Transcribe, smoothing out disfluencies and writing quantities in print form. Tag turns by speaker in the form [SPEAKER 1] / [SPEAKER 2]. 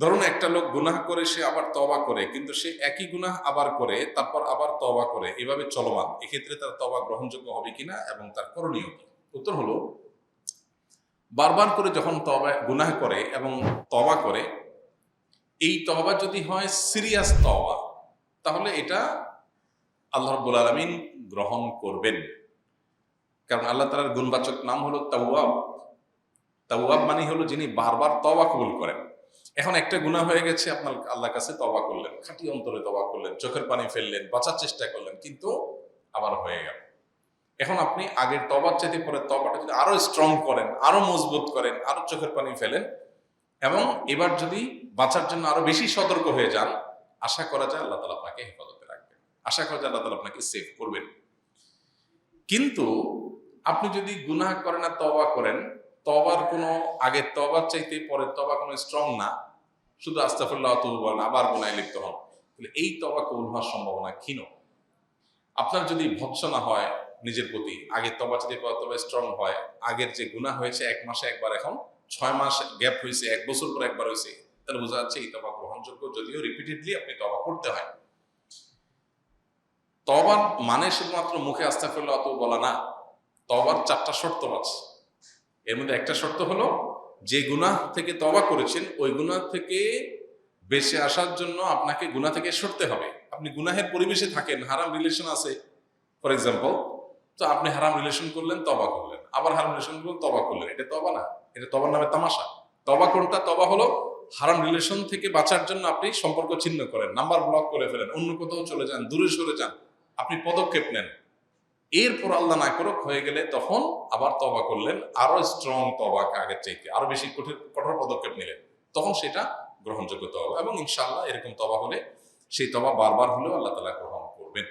[SPEAKER 1] ধরুন একটা লোক গুনাহ করে সে আবার তওবা করে, কিন্তু সে একই গুনাহ আবার করে তারপর আবার তওবা করে, এভাবে চলমান, এক্ষেত্রে তার তওবা গ্রহণযোগ্য হবে কিনা এবং তার করণীয় কি? উত্তর হলো, বারবার করে যখন তওবা গুনাহ করে এবং তওবা করে, এই তওবা যদি হয় সিরিয়াস তওবা, তাহলে এটা আল্লাহ রাব্বুল আলামিন গ্রহণ করবেন। কারণ আল্লাহ তাআলার গুণবাচক নাম হলো তাওয়াব। তাওয়াব মানে হলো যিনি বারবার তওবা কবুল করেন। এখন একটা গুনাহ হয়ে গেছে, আপনার আল্লাহর কাছে তওবা করলেন, খাঁটি অন্তরে তওবা করলেন, চোখের পানি ফেললেন, বাঁচার চেষ্টা করলেন, কিন্তু আবার হয়ে গেল। এখন আপনি আগের তওবার চাইতে পরে তওবাটা যদি আরো স্ট্রং করেন, আরো মজবুত করেন, আরো চোখের পানি ফেলেন এবং এবার যদি বাঁচার জন্য আরো বেশি সতর্ক হয়ে যান, আশা করা যায় আল্লাহ তাআলা আপনাকে হেফাজতে রাখবেন, আশা করা যায় আল্লাহ তাআলা আপনাকে সেভ করবেন। কিন্তু আপনি যদি গুনাহ করেন আর তওবা করেন, তওবার কোনো আগের তওবার চাইতে পরের তওবা কোনো স্ট্রং না, শুধু আস্তাগফিরুল্লাহ ওয়া আতুবু বলেন, আবার গুনাহে লিপ্ত হন, তাহলে এই তওবা কবুল হওয়ার সম্ভাবনা ক্ষীণ। আপনার যদি ভৎসনা হয় নিজের প্রতি, আগের তওবা চাইতে পরের তওবা স্ট্রং হয়, আগের যে গুনাহ হয়েছে 1 মাসে একবার, এখন 6 মাস গ্যাপ হয়েছে, 1 বছর পর একবার হয়েছে, তাহলে বোঝা যাচ্ছে এই তওবা গ্রহণযোগ্য, যদিও রিপিটেডলি আপনি তওবা করতে হয়। তওবার মানে শুধুমাত্র মুখে আস্তাগফিরুল্লাহ ওয়া আতুবু বলা না, তওবার 4টা শর্ত আছে। এর মধ্যে একটা শর্ত হলো, যে গুনাহ থেকে তওবা করেছেন ওই গুনাহ থেকে বেঁচে আসার জন্য আপনাকে গুনাহ থেকে সরতে হবে। আপনি গুনাহের পরিবেশে থাকেন, হারাম রিলেশন আছে ফর এক্সাম্পল, তো আপনি হারাম রিলেশন করলেন, তওবা করলেন, আবার হারাম রিলেশন করলেন, তওবা করলেন, এটা তওবা না, এটা তওবার নামে তামাশা। তওবা কোনটা? তওবা হলো হারাম রিলেশন থেকে বাঁচার জন্য আপনি সম্পর্ক ছিন্ন করেন, নাম্বার ব্লক করে ফেলেন, অন্য কোথাও চলে যান, দূরে সরে যান, আপনি পদক্ষেপ নেন। এরপর আল্লাহ না করুক হয়ে গেলে তখন আবার তওবা করলেন, আরো স্ট্রং তওবা, আগের চাইতে আরো বেশি কঠোর পদক্ষেপ নিলেন, তখন সেটা গ্রহণযোগ্য তওবা। এবং ইনশাআল্লাহ এরকম তওবা হলে, সেই তওবা বারবার হলেও আল্লাহ তাআলা গ্রহণ করবেন।